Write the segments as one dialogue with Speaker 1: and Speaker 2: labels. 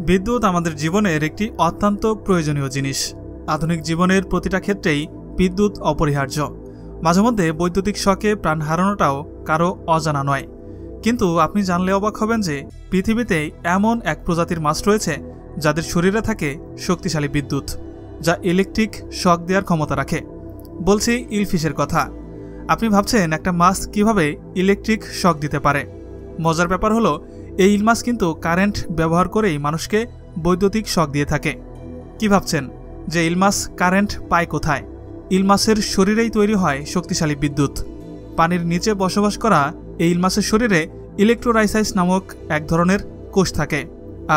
Speaker 1: বিদ্যুৎ আমাদের জীবনের একটি অত্যন্ত প্রয়োজনীয় জিনিস। আধুনিক জীবনের প্রতিটা ক্ষেত্রেই বিদ্যুৎ অপরিহার্য। মাঝে মধ্যে বৈদ্যুতিক শকে প্রাণ হারানোটাও কারো অজানা নয়। কিন্তু আপনি জানলে অবাক হবেন যে পৃথিবীতে এমন এক প্রজাতির মাছ রয়েছে যাদের শরীরে থাকে শক্তিশালী বিদ্যুৎ, যা ইলেকট্রিক শক দেওয়ার ক্ষমতা রাখে। বলছি ইলফিশের কথা। আপনি ভাবছেন একটা মাছ কিভাবে ইলেকট্রিক শক দিতে পারে? মজার ব্যাপার হলো, এই ইল মাছ কিন্তু কারেন্ট ব্যবহার করেই মানুষকে বৈদ্যুতিক শক দিয়ে থাকে। কি ভাবছেন যে ইল মাছ কারেন্ট পায় কোথায়? ইল মাছের শরীরেই তৈরি হয় শক্তিশালী বিদ্যুৎ। পানির নিচে বসবাস করা এই ইল মাছের শরীরে ইলেকট্রোলাইসাইস নামক এক ধরনের কোষ থাকে,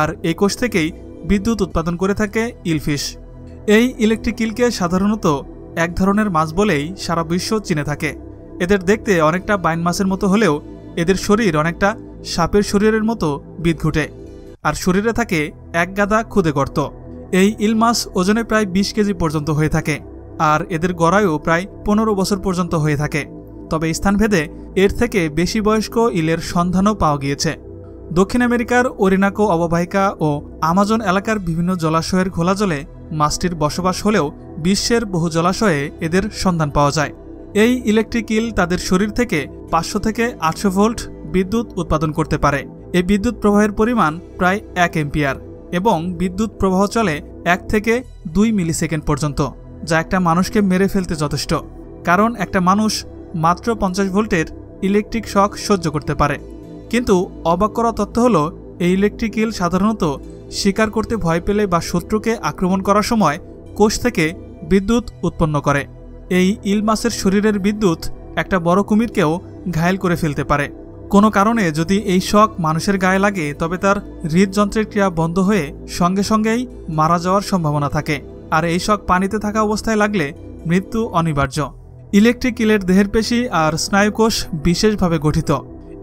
Speaker 1: আর এই কোষ থেকেই বিদ্যুৎ উৎপাদন করে থাকে ইলফিশ। এই ইলেকট্রিক ইলকে সাধারণত এক ধরনের মাছ বলেই সারা বিশ্ব চিনে থাকে। এদের দেখতে অনেকটা বাইন মাছের মতো হলেও এদের শরীর অনেকটা সাপের শরীরের মতো বিদঘুটে, আর শরীরে থাকে এক গাদা ক্ষুদে গর্ত। এই ইল মাছ ওজনে প্রায় 20 কেজি পর্যন্ত হয়ে থাকে, আর এদের গড়ায়ও প্রায় 15 বছর পর্যন্ত হয়ে থাকে। তবে স্থানভেদে এর থেকে বেশি বয়স্ক ইলের সন্ধানও পাওয়া গিয়েছে। দক্ষিণ আমেরিকার ওরিনাকো অববাহিকা ও আমাজন এলাকার বিভিন্ন জলাশয়ের ঘোলা জলে মাছটির বসবাস হলেও বিশ্বের বহু জলাশয়ে এদের সন্ধান পাওয়া যায়। এই ইলেকট্রিক ইল তাদের শরীর থেকে 500 থেকে 800 ভোল্ট বিদ্যুৎ উৎপাদন করতে পারে। এই বিদ্যুৎ প্রবাহের পরিমাণ প্রায় 1 এম্পিয়ার এবং বিদ্যুৎ প্রবাহ চলে 1 থেকে 2 মিলিসেকেন্ড পর্যন্ত, যা একটা মানুষকে মেরে ফেলতে যথেষ্ট। কারণ একটা মানুষ মাত্র 50 ভোল্টের ইলেকট্রিক শক সহ্য করতে পারে। কিন্তু অবাক করা তথ্য হলো, এই ইলেকট্রিক ইল সাধারণত শিকার করতে ভয় পেলে বা শত্রুকে আক্রমণ করার সময় কোষ থেকে বিদ্যুৎ উৎপন্ন করে। এই ইল মাছের শরীরের বিদ্যুৎ একটা বড় কুমিরকেও ঘায়েল করে ফেলতে পারে। কোনো কারণে যদি এই শক মানুষের গায়ে লাগে, তবে তার হৃদযন্ত্রের ক্রিয়া বন্ধ হয়ে সঙ্গে সঙ্গেই মারা যাওয়ার সম্ভাবনা থাকে। আর এই শক পানিতে থাকা অবস্থায় লাগলে মৃত্যু অনিবার্য। ইলেকট্রিক ইলের দেহের পেশি আর স্নায়ুকোষ বিশেষভাবে গঠিত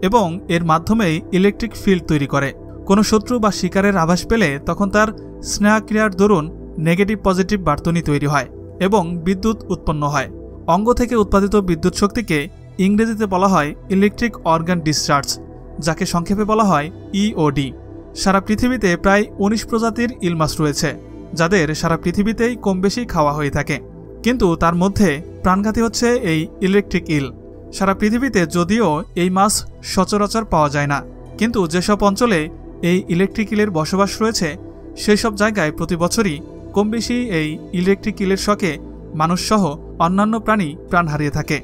Speaker 1: এবং এর মাধ্যমেই ইলেকট্রিক ফিল্ড তৈরি করে। কোনো শত্রু বা শিকারের আভাস পেলে তখন তার স্নায়ুক্রিয়ার দরুন নেগেটিভ পজিটিভ বার্তনী তৈরি হয় এবং বিদ্যুৎ উৎপন্ন হয়। অঙ্গ থেকে উৎপাদিত বিদ্যুৎ শক্তিকে ইংরেজিতে বলা হয় ইলেকট্রিক অর্গান ডিসচার্জ, যাকে সংক্ষেপে বলা হয় ইওডি। সারা পৃথিবীতে প্রায় 19 প্রজাতির ইল মাছ রয়েছে, যাদের সারা পৃথিবীতেই কম বেশি খাওয়া হয়ে থাকে। কিন্তু তার মধ্যে প্রাণঘাতী হচ্ছে এই ইলেকট্রিক ইল। সারা পৃথিবীতে যদিও এই মাছ সচরাচর পাওয়া যায় না, কিন্তু যেসব অঞ্চলে এই ইলেকট্রিক ইলের বসবাস রয়েছে সেই সব জায়গায় প্রতি বছরই কম বেশি এই ইলেকট্রিক ইলের শকে মানুষসহ অন্যান্য প্রাণী প্রাণ হারিয়ে থাকে।